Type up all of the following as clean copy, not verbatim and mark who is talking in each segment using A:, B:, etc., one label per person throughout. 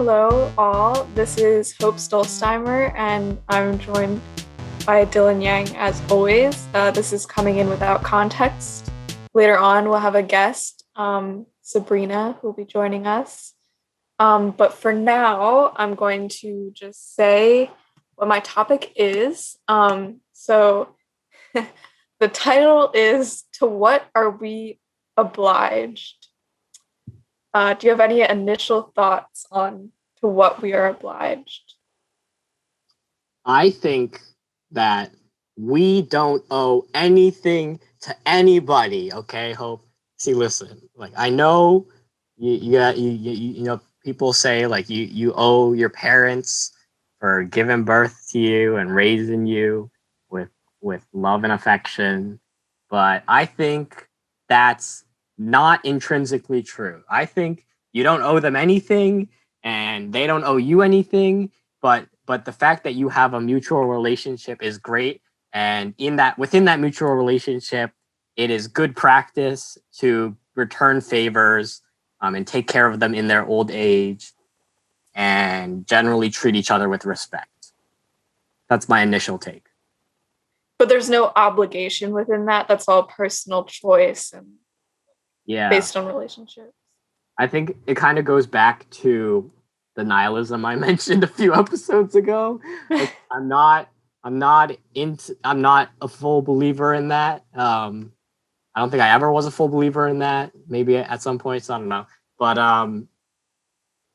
A: hello all. This is Hope Stolzheimer, and I'm joined by Dylan Yang as always. This is coming in without context. Later on, we'll have a guest, Sabrina, who will be joining us. But for now, I'm going to just say what my topic is. So the title is To What Are We Obliged? Do you have any initial thoughts on to what we are obliged?
B: I think that we don't owe anything to anybody. Okay, Hope. See, listen. Like I know you know people say like you owe your parents for giving birth to you and raising you with with love and affection, but I think that's not intrinsically true. I think you don't owe them anything and they don't owe you anything, but the fact that you have a mutual relationship is great, and in that within that mutual relationship it is good practice to return favors, and take care of them in their old age and generally treat each other with respect. That's my initial take.
A: But there's no obligation within that. That's all personal choice and
B: Yeah,
A: based on relationships.
B: I think it kind of goes back to the nihilism I mentioned a few episodes ago. Like, I'm not a full believer in that. I don't think I ever was a full believer in that. Maybe at some points, I don't know. But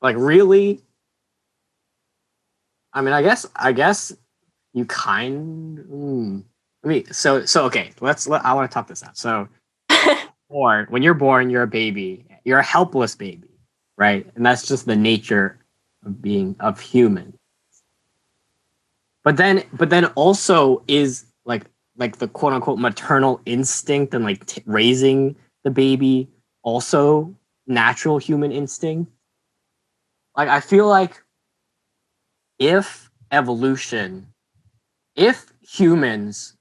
B: like really, I mean, I guess you kind. I mean, so okay. I want to talk this out. So, when you're born, you're a baby. You're a helpless baby, right? And that's just the nature of being of human. But then also is like the quote unquote maternal instinct and like raising the baby also natural human instinct. Like I feel like if evolution, if humans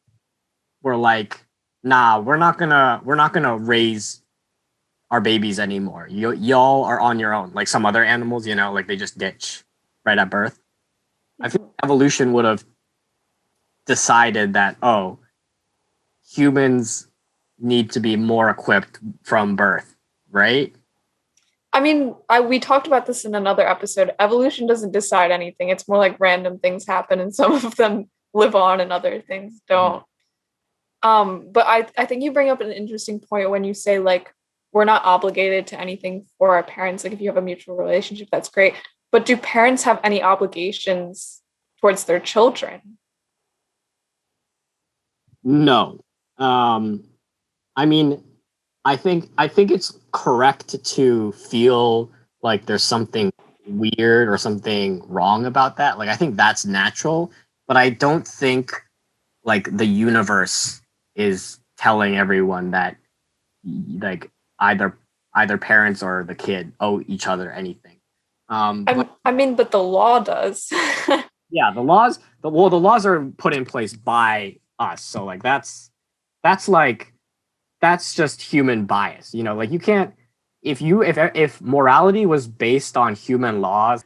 B: were like, nah, we're not gonna raise our babies anymore. Y'all are on your own. Like some other animals, like they just ditch right at birth. I think evolution would have decided that, oh, humans need to be more equipped from birth, right?
A: I mean, we talked about this in another episode. Evolution doesn't decide anything. It's more like random things happen, and some of them live on, and other things don't. But I think you bring up an interesting point when you say like we're not obligated to anything for our parents. Like if you have a mutual relationship, that's great. But do parents have any obligations towards their children?
B: No. I mean, I think it's correct to feel like there's something weird or something wrong about that. Like I think that's natural, but I don't think like the universe is telling everyone that like either parents or the kid owe each other anything. But
A: But the law does.
B: yeah, the laws are put in place by us, so like that's just human bias. Like you can't if morality was based on human laws,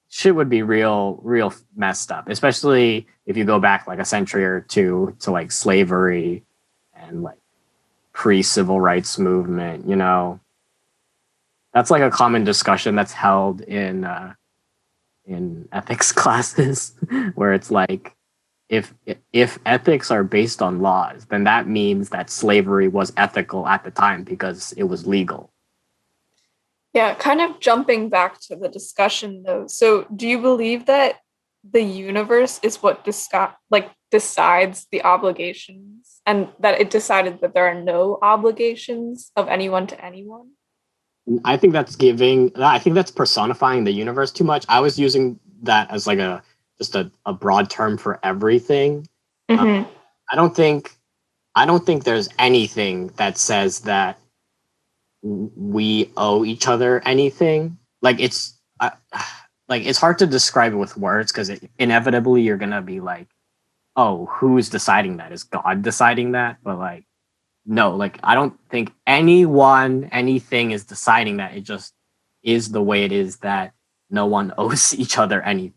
B: shit would be real messed up, especially if you go back like a century or two to like slavery and like pre-civil rights movement. That's like a common discussion that's held in ethics classes where it's like if ethics are based on laws, then that means that slavery was ethical at the time because it was legal.
A: Yeah, kind of jumping back to the discussion though. So, do you believe that the universe is what decides the obligations, and that it decided that there are no obligations of anyone to anyone?
B: I think that's personifying the universe too much. I was using that as like a broad term for everything. Uh,
A: Mm-hmm.
B: I don't think I don't think there's anything that says that we owe each other anything. Like it's hard to describe it with words because inevitably you're gonna be like, oh, who's deciding that? Is God deciding that? But like, no, like I don't think anything is deciding that. It just is the way it is that no one owes each other anything.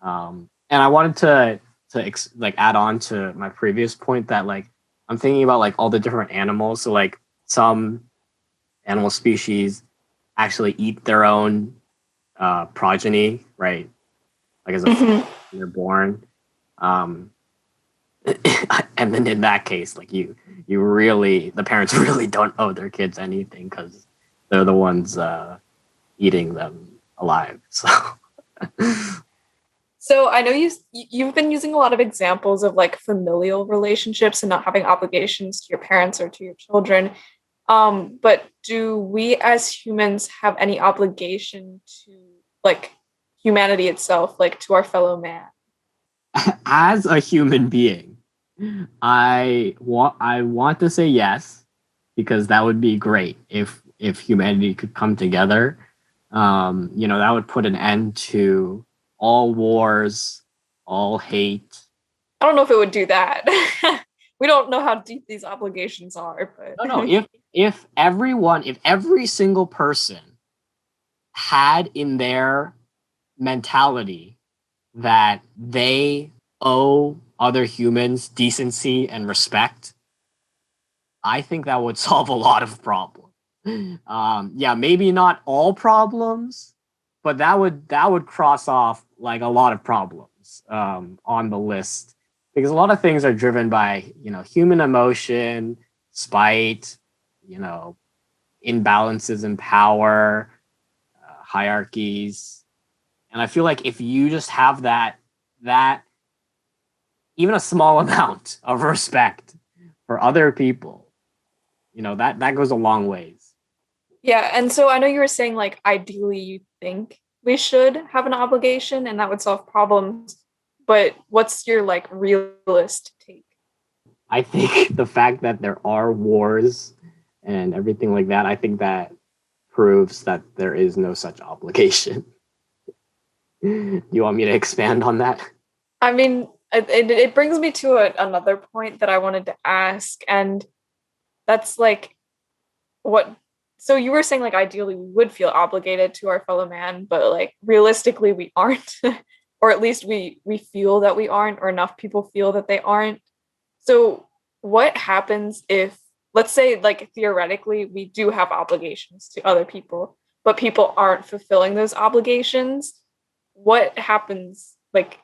B: And I wanted to like add on to my previous point that like I'm thinking about like all the different animals. So like some animal species actually eat their own progeny, right? Like as a
A: Mhm.
B: when they're born. Um, and then in that case, like you really the parents really don't owe their kids anything because they're the ones eating them alive. So
A: So I know you've been using a lot of examples of like familial relationships and not having obligations to your parents or to your children. But do we as humans have any obligation to like humanity itself, like to our fellow man?
B: as a human being, I want to say yes because that would be great if humanity could come together. That would put an end to all wars, all hate.
A: I don't know if it would do that. We don't know how deep these obligations are,
B: No, no.
A: but
B: If every single person had in their mentality that they owe other humans decency and respect, I think that would solve a lot of problems. Yeah, maybe not all problems, but that would cross off like a lot of problems on the list because a lot of things are driven by human emotion, spite, you know, imbalances in power, hierarchies, and I feel like if you just have that even a small amount of respect for other people, that goes a long ways.
A: yeah, and so I know you were saying like ideally you think we should have an obligation and that would solve problems, but what's your like realist take?
B: I think the fact that there are wars and everything like that, I think that proves that there is no such obligation. Do you want me to expand on that?
A: I mean, it brings me to another point that I wanted to ask, and that's like what. So you were saying like ideally we would feel obligated to our fellow man, but like realistically we aren't, or at least we feel that we aren't, or enough people feel that they aren't. So what happens if, let's say, like theoretically, we do have obligations to other people, but people aren't fulfilling those obligations? What happens? Like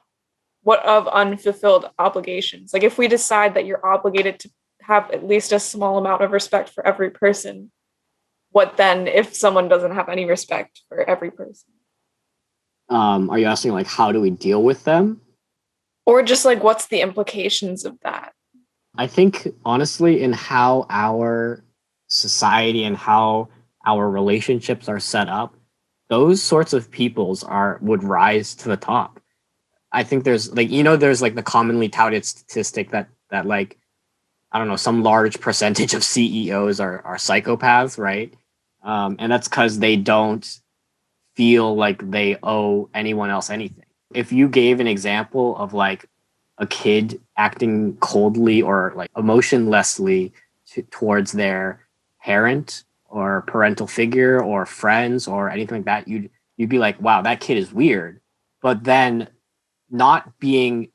A: what of unfulfilled obligations? Like if we decide that you're obligated to have at least a small amount of respect for every person, what then if someone doesn't have any respect for every person?
B: Are you asking like how do we deal with them?
A: Or just like what's the implications of that?
B: I think honestly, in how our society and how our relationships are set up, those sorts of peoples are would rise to the top. I think there's like there's like the commonly touted statistic that like I don't know some large percentage of CEOs are psychopaths, right? And that's because they don't feel like they owe anyone else anything. If you gave an example of like a kid acting coldly or like emotionlessly towards their parent or parental figure or friends or anything like that, you'd be like, wow, that kid is weird. But then not being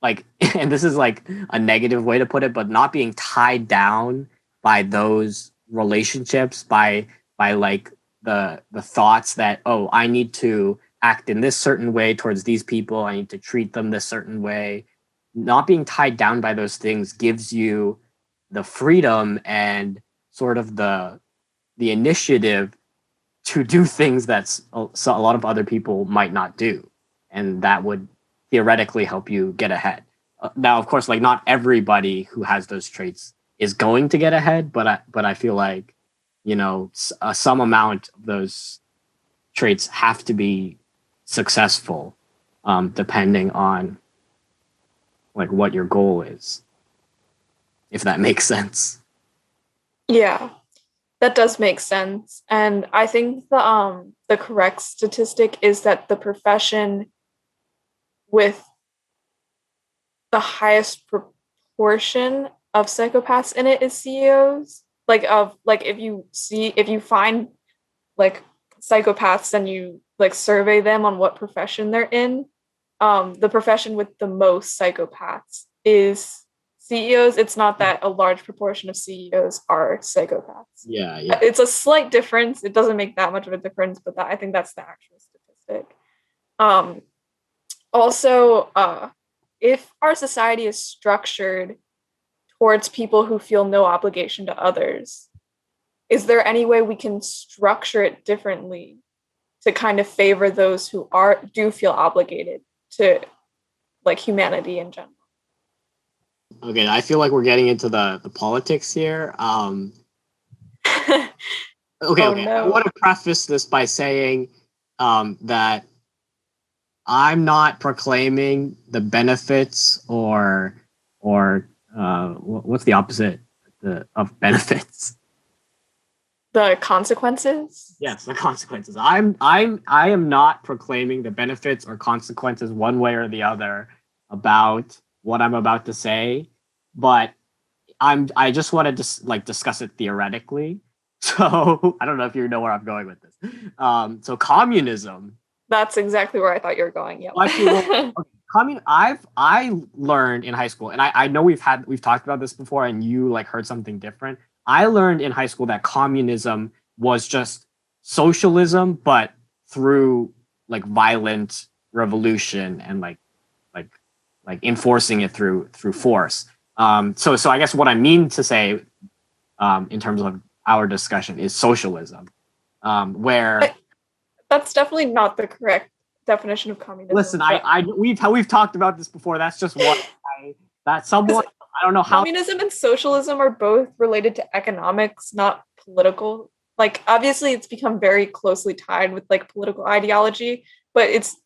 B: like, and this is like a negative way to put it, but not being tied down by those relationships, by like the thoughts that, oh, I need to act in this certain way towards these people, I need to treat them this certain way. Not being tied down by those things gives you the freedom and sort of the initiative to do things that so a lot of other people might not do, and that would theoretically help you get ahead. Now, of course, like not everybody who has those traits is going to get ahead, but I feel like some amount of those traits have to be successful, depending on like what your goal is, if that makes sense.
A: Yeah, that does make sense. And I think the correct statistic is that the profession with the highest proportion of psychopaths in it is CEOs. Like of like if you find like psychopaths, then like survey them on what profession they're in, the profession with the most psychopaths is CEOs. It's not that a large proportion of CEOs are psychopaths.
B: Yeah, yeah.
A: It's a slight difference. It doesn't make that much of a difference, but I think that's the actual statistic. Um, Also, if our society is structured towards people who feel no obligation to others, is there any way we can structure it differently to kind of favor those who do feel obligated to like humanity in general?
B: Okay, I feel like we're getting into the politics here. Okay,
A: Oh
B: okay. I
A: no.
B: want to preface this by saying that I'm not proclaiming the benefits or what's the opposite of benefits?
A: The consequences?
B: Yes, the consequences. I am not proclaiming the benefits or consequences one way or the other about what I'm about to say, but I just want to discuss it theoretically. So I don't know if you know where I'm going with this. So communism.
A: That's exactly where I thought you were going. Yep.
B: Well, actually, well, okay, I learned in high school, and I know we've talked about this before, and you like heard something different. I learned in high school that communism was just socialism, but through like violent revolution and like like enforcing it through force. So I guess what I mean to say, in terms of our discussion, is socialism, where
A: That's definitely not the correct definition of communism.
B: listen, we've talked about this before. That's just what that someone I don't know how.
A: Communism and socialism are both related to economics, not political. Like obviously it's become very closely tied with like political ideology, but it's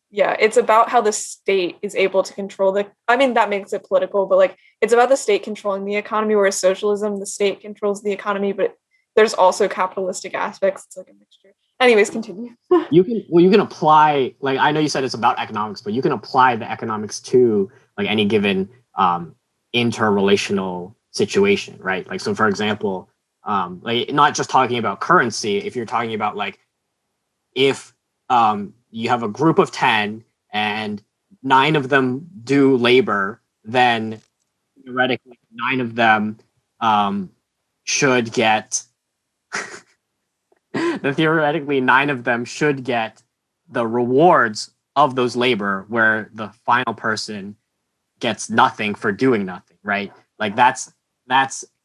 A: about how the state is able to control that makes it political, but like it's about the state controlling the economy, whereas socialism, the state controls the economy, but there's also capitalistic aspects. It's like a mixture. Anyways, continue.
B: You can apply, like, I know you said it's about economics, but you can apply the economics to like any given interrelational situation, right? Like, so for example, like not just talking about currency. If you're talking about like if you have a group of 10 and 9 of them do labor, then theoretically 9 of them should get then theoretically 9 of them should get the rewards of those labor, where the final person gets nothing for doing nothing, right? Like that's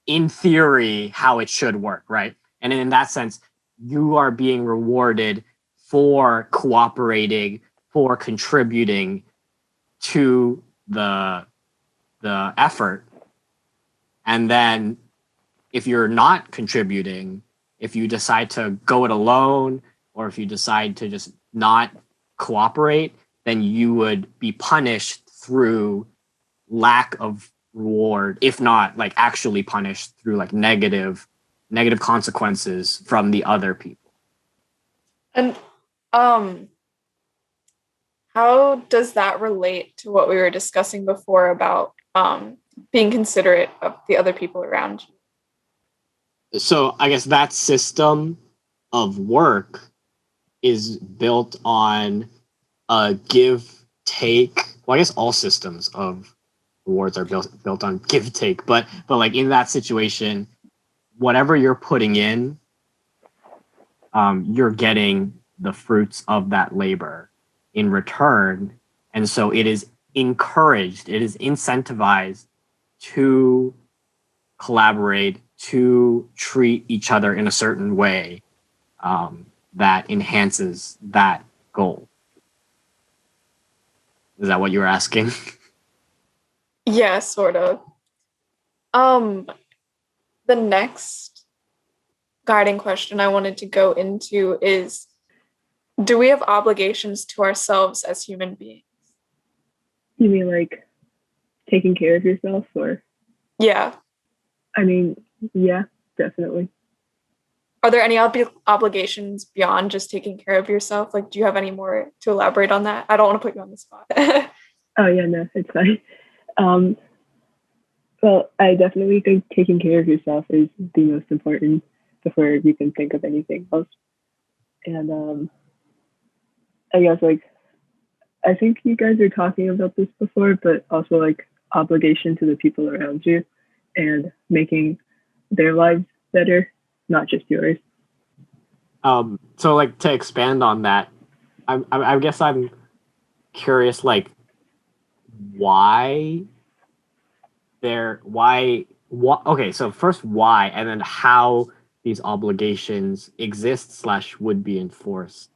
B: in theory how it should work, right? And in that sense, you are being rewarded for cooperating, for contributing to the effort. And then if you're not contributing, if you decide to go it alone, or if you decide to just not cooperate, then you would be punished through lack of reward, if not like actually punished through like negative consequences from the other people.
A: And how does that relate to what we were discussing before about being considerate of the other people around you?
B: So I guess that system of work is built on a give take. Well, I guess all systems of rewards are built on give take, but like in that situation, whatever you're putting in, you're getting the fruits of that labor in return, and so it is encouraged, it is incentivized to collaborate, to treat each other in a certain way that enhances that goal. Is that what you were asking?
A: Yeah, sort of. The next guiding question I wanted to go into is, do we have obligations to ourselves as human beings?
C: You mean like taking care of yourself, or?
A: Yeah.
C: I mean, yeah, definitely.
A: Are there any obligations beyond just taking care of yourself? Like, do you have any more to elaborate on that? I don't want to put you on the spot.
C: Oh yeah, no, it's fine. Um, well, I definitely think taking care of yourself is the most important before you can think of anything else. And I guess like I think you guys are talking about this before, but also like obligation to the people around you and making their lives better, not just yours.
B: So like to expand on that, I guess I'm curious, like why what okay, so first why, and then how these obligations exist slash would be enforced.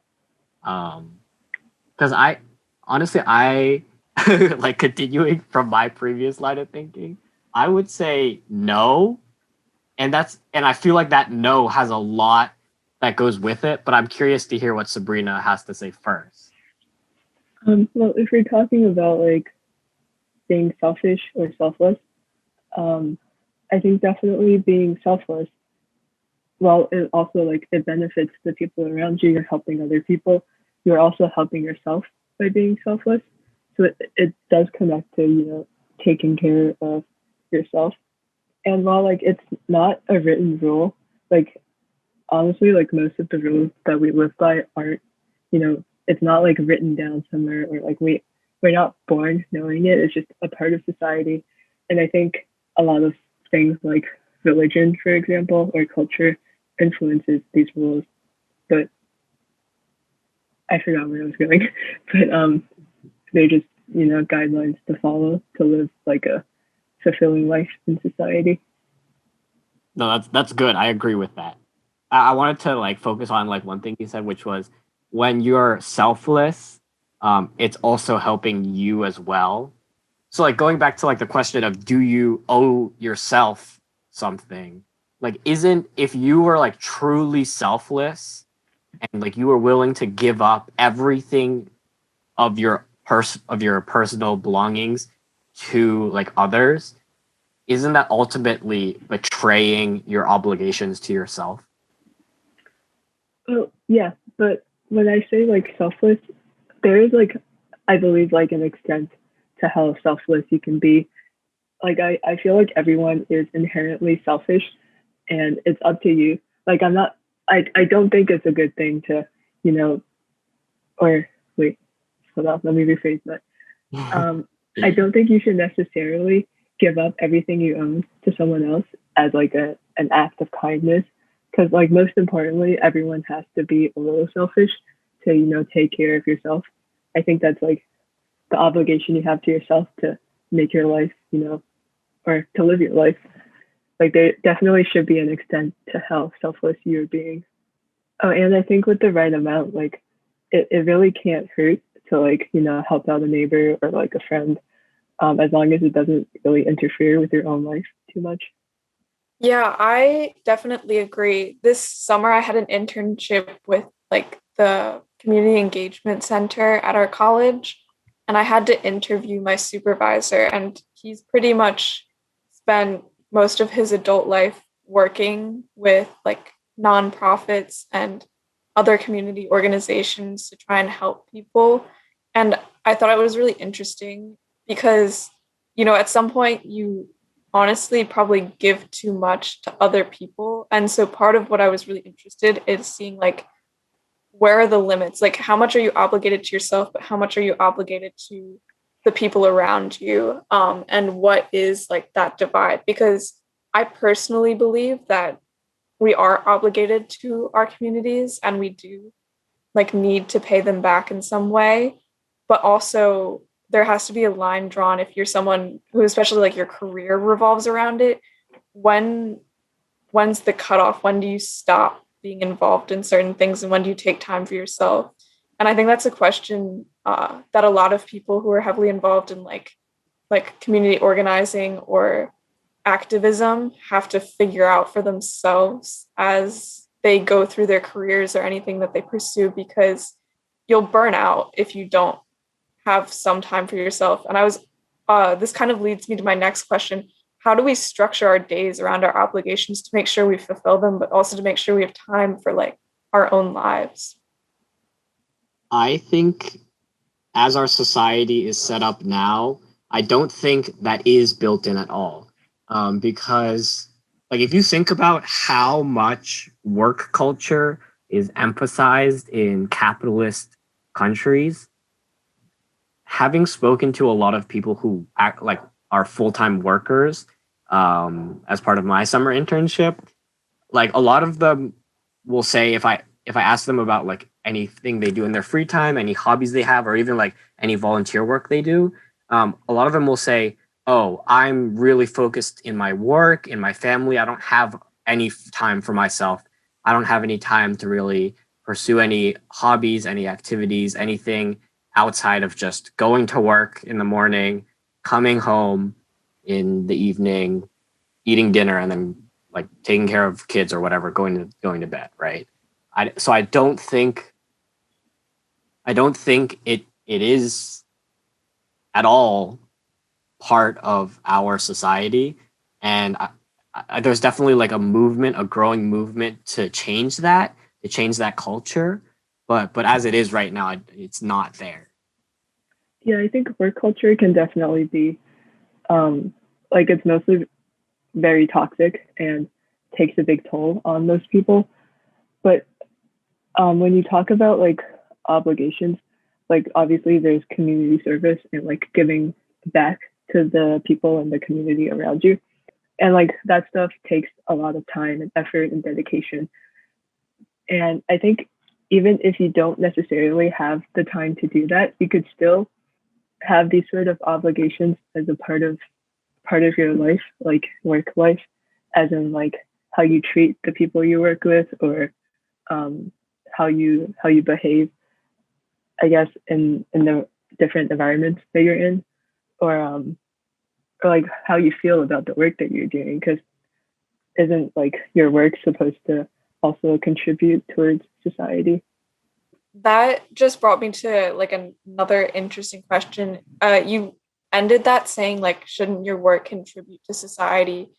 B: Because I honestly I like continuing from my previous line of thinking, I would say no, and I feel like that no has a lot that goes with it, but I'm curious to hear what Sabrina has to say first.
C: Well, if we're talking about like being selfish or selfless, um, I think definitely being selfless, well, it also like it benefits the people around you. You're helping other people. You're also helping yourself by being selfless. So it does connect to, taking care of yourself. And while like it's not a written rule, like honestly, like most of the rules that we live by aren't, it's not like written down somewhere or like we're not born knowing it. It's just a part of society. And I think a lot of things like religion, for example, or culture influences these rules. But I forgot where I was going. But they're just, guidelines to follow to live like a fulfilling life in society.
B: No, that's good. I agree with that. I wanted to like focus on like one thing you said, which was when you're selfless, it's also helping you as well. So like going back to like the question of do you owe yourself something? Like isn't if you were like truly selfless and like you were willing to give up everything of your personal belongings to like others, isn't that ultimately betraying your obligations to yourself?
C: Oh, yeah. But when I say like selfless, there is like, I believe, like an extent to how selfless you can be. Like, I feel like everyone is inherently selfish and it's up to you. Like, I don't think it's a good thing to, you know, or wait, hold on, let me rephrase that. I don't think you should necessarily give up everything you own to someone else as like an act of kindness. Because like most importantly, everyone has to be a little selfish to take care of yourself. I think that's like the obligation you have to yourself to make your life, or to live your life. Like there definitely should be an extent to how selfless you're being. Oh, and I think with the right amount, like it really can't hurt to like, help out a neighbor or like a friend, as long as it doesn't really interfere with your own life too much.
A: Yeah, I definitely agree. This summer I had an internship with like the community engagement center at our college, and I had to interview my supervisor, and he's pretty much spent most of his adult life working with like nonprofits and other community organizations to try and help people. And I thought it was really interesting because, at some point you honestly probably give too much to other people. And so part of what I was really interested in is seeing like where are the limits? Like how much are you obligated to yourself, but how much are you obligated to the people around you? And what is like that divide? Because I personally believe that we are obligated to our communities and we do like need to pay them back in some way, but also there has to be a line drawn if you're someone who especially like your career revolves around it. when when's the cutoff? When do you stop being involved in certain things and when do you take time for yourself? And I think that's a question that a lot of people who are heavily involved in like community organizing or activism have to figure out for themselves as they go through their careers or anything that they pursue, because you'll burn out if you don't have some time for yourself. And this kind of leads me to my next question. How do we structure our days around our obligations to make sure we fulfill them, but also to make sure we have time for like our own lives?
B: I think as our society is set up now, I don't think that is built in at all. Because, like, if you think about how much work culture is emphasized in capitalist countries, having spoken to a lot of people who act like are full-time workers, as part of my summer internship, like a lot of them will say, if I ask them about like anything they do in their free time, any hobbies they have, or even like any volunteer work they do, a lot of them will say, "Oh, I'm really focused in my work, in my family. I don't have any time for myself. I don't have any time to really pursue any hobbies, any activities, anything outside of just going to work in the morning, coming home in the evening, eating dinner, and then like taking care of kids or whatever, going to bed, right?" So I don't think it is at all part of our society, and there's definitely like a growing movement to change that culture, but as it is right now, it's not there.
C: Yeah, I think work culture can definitely be like it's mostly very toxic and takes a big toll on those people. But when you talk about like obligations, like obviously there's community service and like giving back to the people in the community around you. And like that stuff takes a lot of time and effort and dedication. And I think even if you don't necessarily have the time to do that, you could still have these sort of obligations as a part of your life, like work life, as in like how you treat the people you work with, or um, how you behave, I guess, in the different environments that you're in, or or like how you feel about the work that you're doing. Because isn't like your work supposed to also contribute towards society?
A: That just brought me to like another interesting question. You ended that saying like, shouldn't your work contribute to society?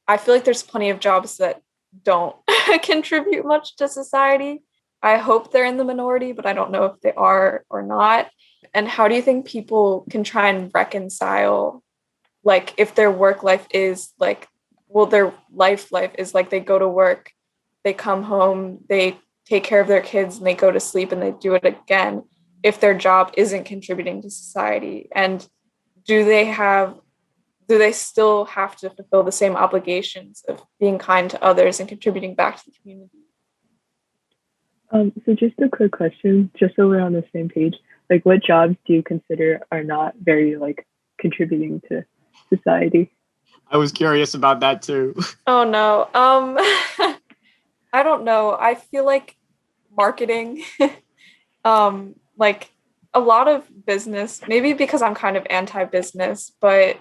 A: I feel like there's plenty of jobs that don't contribute much to society. I hope they're in the minority, but I don't know if they are or not. And how do you think people can try and reconcile, like, if their work life is like, well, their life is like they go to work, they come home, they take care of their kids, and they go to sleep and they do it again, if their job isn't contributing to society? And do they have do they still have to fulfill the same obligations of being kind to others and contributing back to the community?
C: So just a quick question, just so we're on the same page. Like, what jobs do you consider are not very like contributing to society?
B: I was curious about that too.
A: Oh no. I don't know. I feel like marketing, like a lot of business, maybe because I'm kind of anti-business, but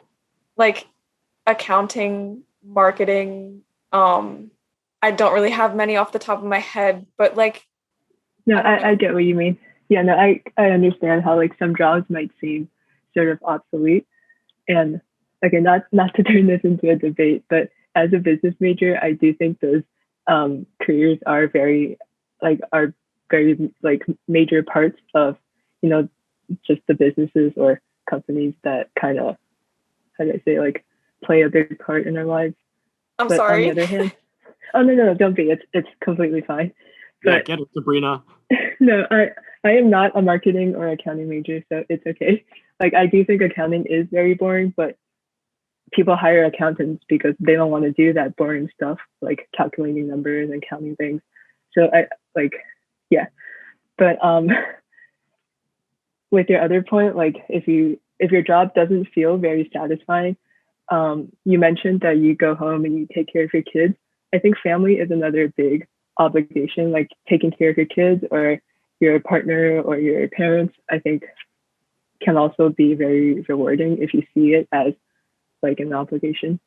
A: like accounting, marketing, I don't really have many off the top of my head, but like
C: No,
A: I don't
C: I
A: know.
C: get what you mean. Yeah, no, I understand how like some jobs might seem sort of obsolete. And again, not to turn this into a debate, but as a business major, I do think those careers are very like major parts of, you know, just the businesses or companies that kind of, how do I say, like play a big part in our lives.
A: I'm
C: But on the
A: sorry.
C: other hand, oh no, don't be. It's completely fine.
B: Yeah,
C: But
B: get it, Sabrina.
C: no, I am not a marketing or accounting major, so it's okay. Like I do think accounting is very boring, but people hire accountants because they don't want to do that boring stuff like calculating numbers and counting things. So I like, yeah. But with your other point, like if your job doesn't feel very satisfying, you mentioned that you go home and you take care of your kids. I think family is another big obligation, like taking care of your kids or your partner or your parents. I think can also be very rewarding if you see it as like an obligation.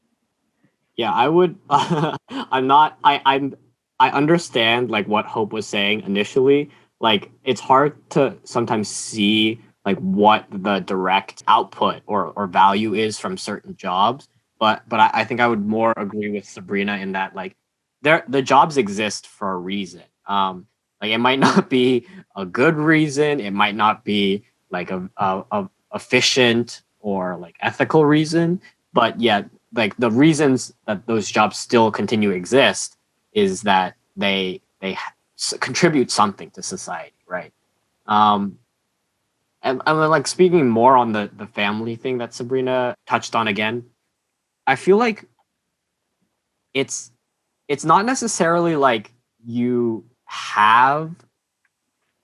B: Yeah, I would. I'm not. I understand like what Hope was saying initially. Like it's hard to sometimes see like what the direct output or value is from certain jobs. But I think I would more agree with Sabrina in that like the jobs exist for a reason. Like it might not be a good reason. It might not be like a efficient or like ethical reason. But yeah, like the reasons that those jobs still continue to exist is that they contribute something to society, right? and then, like, speaking more on the family thing that Sabrina touched on again, I feel like it's it's not necessarily like you have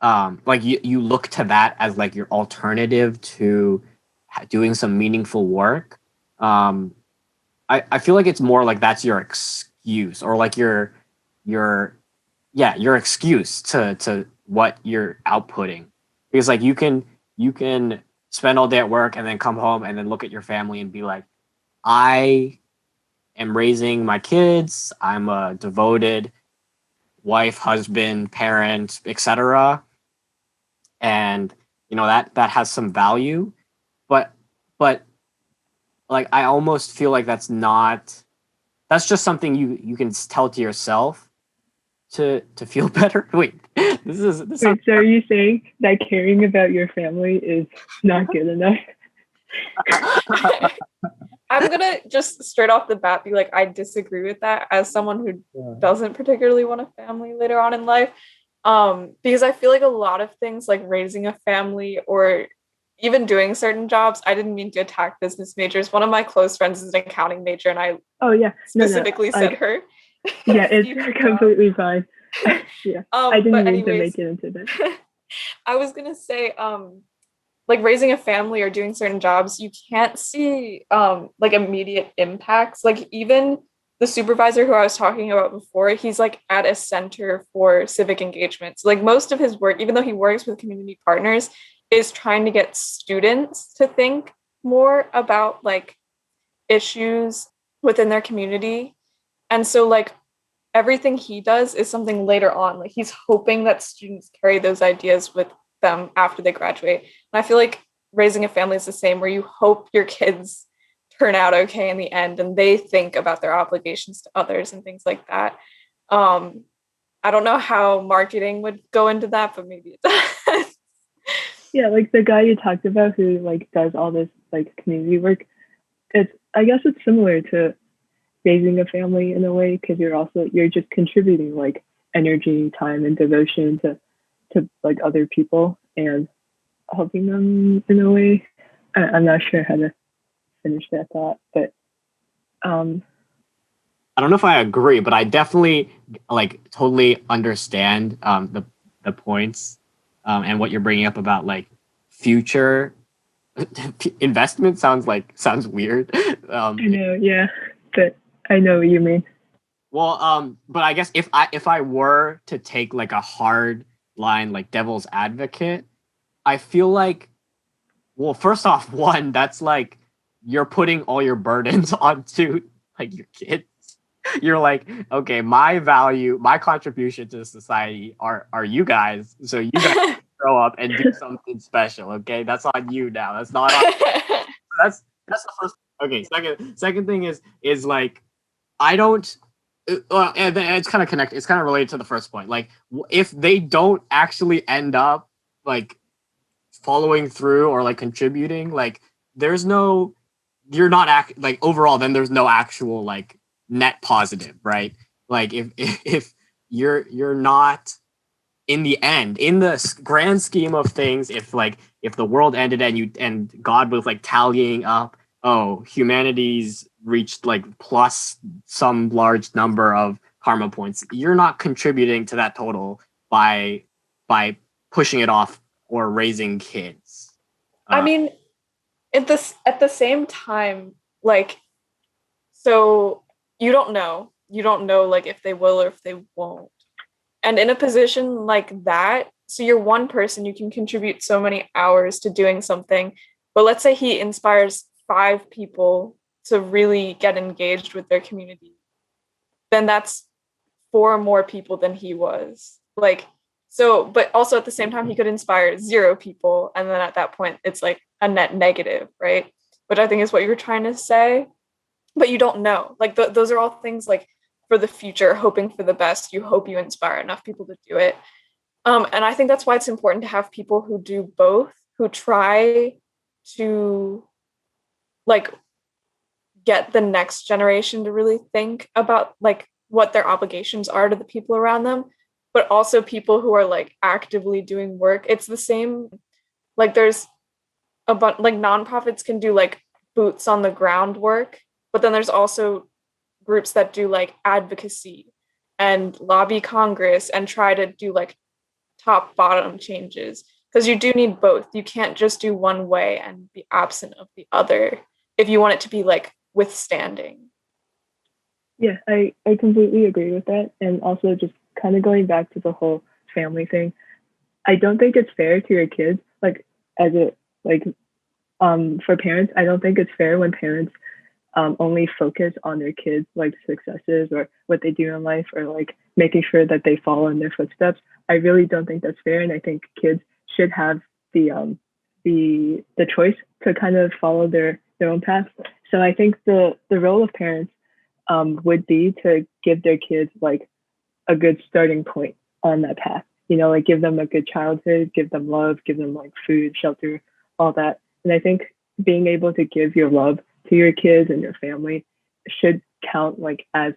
B: like you look to that as like your alternative to doing some meaningful work. um I feel like it's more like that's your excuse, or like your yeah, your excuse to what you're outputting. Because like you can spend all day at work and then come home and then look at your family and be like, I am raising my kids, I'm a devoted wife, husband, parent, etc. And that has some value. But but like I almost feel like that's just something you can tell to yourself to feel better. Wait, this sounds
C: Wait, so are you saying that caring about your family is not good enough?
A: I'm gonna just straight off the bat be like, I disagree with that as someone who doesn't particularly want a family later on in life. Because I feel like a lot of things like raising a family or even doing certain jobs, I didn't mean to attack business majors. One of my close friends is an accounting major, and I
C: Oh yeah,
A: specifically said her.
C: Yeah, it's completely fine. Yeah, I didn't
A: But
C: mean to
A: anyways,
C: make it into that.
A: I was gonna say, like raising a family or doing certain jobs, you can't see like immediate impacts. Like even the supervisor who I was talking about before, he's like at a center for civic engagement. So like most of his work, even though he works with community partners, is trying to get students to think more about like issues within their community. And so like everything he does is something later on. Like he's hoping that students carry those ideas with them after they graduate. And I feel like raising a family is the same, where you hope your kids turn out okay in the end and they think about their obligations to others and things like that. Um, I don't know how marketing would go into that, but maybe it does.
C: Yeah, like the guy you talked about who like does all this like community work. I guess it's similar to raising a family in a way, because you're just contributing like energy, time, and devotion to like other people and helping them in a way. I'm not sure how to finish that thought, but um,
B: I don't know if I agree, but I definitely like totally understand the points, and what you're bringing up about like future investment. Sounds weird.
C: I know, yeah, but I know what you mean.
B: Well, but I guess if I were to take like a hard line, like devil's advocate, I feel like, well, first off, one, that's like you're putting all your burdens onto like your kids. You're like, okay, my value, my contribution to society are you guys. So you guys grow up and do something special. Okay, that's on you now. That's not on. That's the first. Okay, second thing is like I don't. And it's kind of connected. It's kind of related to the first point. Like, if they don't actually end up like following through or like contributing, like there's no, you're not like overall. Then there's no actual like net positive, right? Like if you're not in the end, in the grand scheme of things, if the world ended and God was like tallying up, oh, humanity's reached like plus some large number of karma points, you're not contributing to that total by pushing it off or raising kids.
A: I mean, at the same time, like, so you don't know like if they will or if they won't. And in a position like that, so you're one person, you can contribute so many hours to doing something. But let's say he inspires 5 people to really get engaged with their community, then that's 4 more people than he was. Like, so, but also at the same time, he could inspire 0 people. And then at that point, it's like a net negative, right? Which I think is what you were trying to say. But you don't know. Like, those are all things like for the future, hoping for the best. You hope you inspire enough people to do it. And I think that's why it's important to have people who do both, who try to like get the next generation to really think about like what their obligations are to the people around them, but also people who are like actively doing work. It's the same Like there's a bunch like nonprofits can do like boots on the ground work, but then there's also groups that do like advocacy and lobby Congress and try to do like top bottom changes because you do need both. You can't just do one way and be absent of the other if you want it to be like withstanding.
C: Yeah, I completely agree with that. And also just kind of going back to the whole family thing, I don't think it's fair to your kids, like as a like for parents, I don't think it's fair when parents only focus on their kids like successes or what they do in life or like making sure that they follow in their footsteps. I really don't think that's fair, and I think kids should have the choice to kind of follow their own path. So I think the role of parents would be to give their kids like a good starting point on that path. You know, like give them a good childhood, give them love, give them like food, shelter, all that. And I think being able to give your love to your kids and your family should count like as,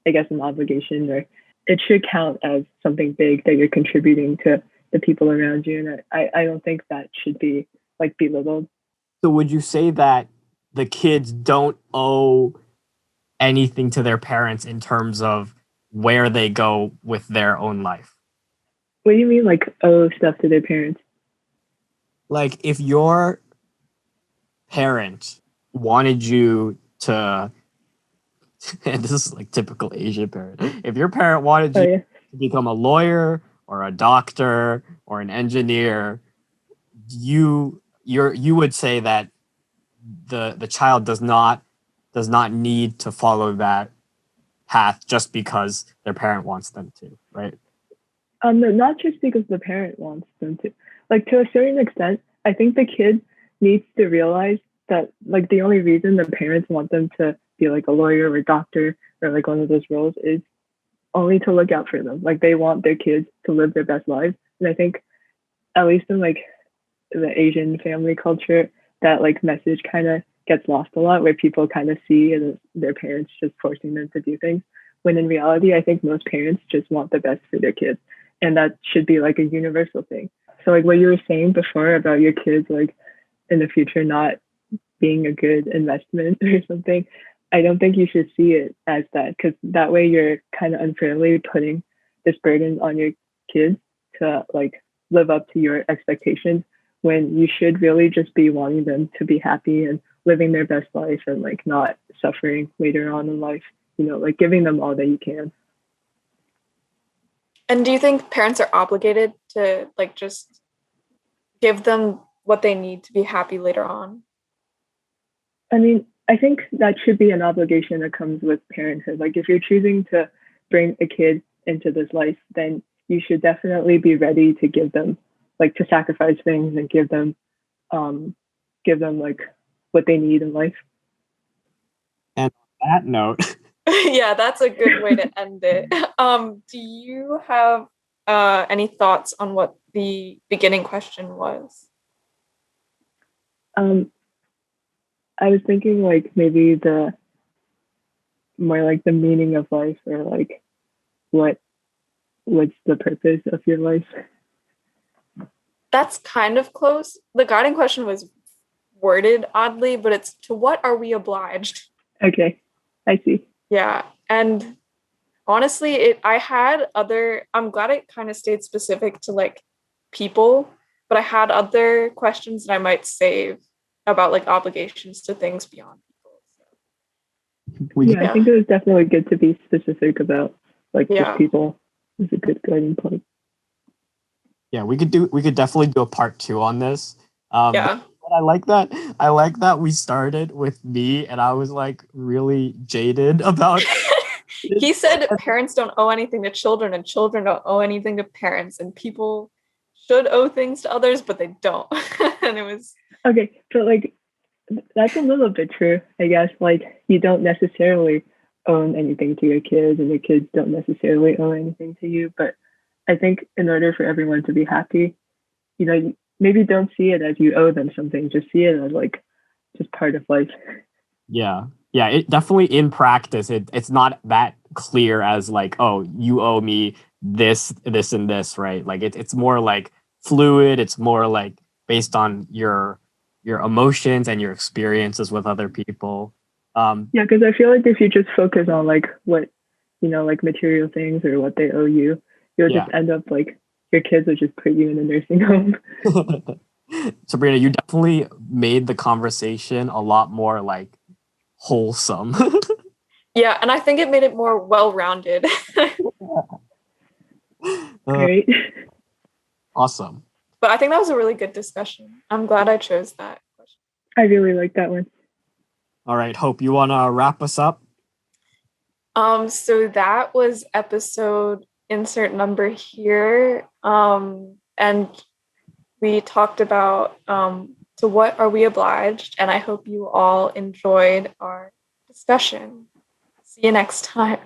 C: I guess, an obligation, or it should count as something big that you're contributing to the people around you. And I don't think that should be like belittled.
B: So would you say that the kids don't owe anything to their parents in terms of where they go with their own life?
C: What do you mean like owe stuff to their parents?
B: Like if your parent wanted you to, and this is like typical Asian parent, if your parent wanted
C: Oh
B: you
C: yeah.
B: to become a lawyer or a doctor or an engineer, you would say that the child does not need to follow that path just because their parent wants them to, right?
C: No, not just because the parent wants them to. Like to a certain extent, I think the kid needs to realize that like the only reason the parents want them to be like a lawyer or a doctor or like one of those roles is only to look out for them. Like they want their kids to live their best lives. And I think at least in like the Asian family culture, that like message kind of gets lost a lot, where people kind of see it as their parents just forcing them to do things. When in reality, I think most parents just want the best for their kids. And that should be like a universal thing. So like what you were saying before about your kids like in the future not being a good investment or something, I don't think you should see it as that, because that way you're kind of unfairly putting this burden on your kids to like live up to your expectations, when you should really just be wanting them to be happy and living their best life and like not suffering later on in life, you know, like giving them all that you can.
A: And do you think parents are obligated to like just give them what they need to be happy later on?
C: I mean, I think that should be an obligation that comes with parenthood. Like if you're choosing to bring a kid into this life, then you should definitely be ready to give them like to sacrifice things and um give them like what they need in life.
B: And on that note,
A: Yeah, that's a good way to end it. Do you have any thoughts on what the beginning question was?
C: um I was thinking like maybe the more like the meaning of life, or like what what's the purpose of your life.
A: That's kind of close. The guiding question was worded oddly, but it's to what are we obliged?
C: Okay, I see.
A: Yeah. And honestly, it I had other I'm glad it kind of stayed specific to like people, but I had other questions that I might save about like obligations to things beyond people.
B: we
C: Yeah, I think it was definitely good to be specific about like
A: Yeah.
C: just people. It's a good guiding point.
B: yeah, we could definitely do a part 2 on this.
A: Yeah.
B: But I like that we started with me and I was like really jaded about
A: He
B: it.
A: said parents don't owe anything to children and children don't owe anything to parents, and people should owe things to others, but they don't. And it was
C: Okay, so like that's a little bit true, I guess. Like you don't necessarily own anything to your kids, and your kids don't necessarily owe anything to you. But I think in order for everyone to be happy, you know, maybe don't see it as you owe them something. Just see it as like just part of life.
B: Yeah. Yeah, it definitely in practice it's not that clear as like, oh, you owe me this, and this, right? Like it's more like fluid, it's more like based on your emotions and your experiences with other people.
C: Yeah, because I feel like if you just focus on like what, like material things or what they owe you, you'll
B: Yeah.
C: just end up like your kids will just put you in a nursing home.
B: Sabrina, you definitely made the conversation a lot more like wholesome.
A: Yeah, and I think it made it more well-rounded.
C: Great.
B: Awesome.
A: But I think that was a really good discussion. I'm glad I chose that question.
C: I really like that one.
B: All right, Hope, you want to wrap us up?
A: So that was episode insert number here. And we talked about to what are we obliged? And I hope you all enjoyed our discussion. See you next time.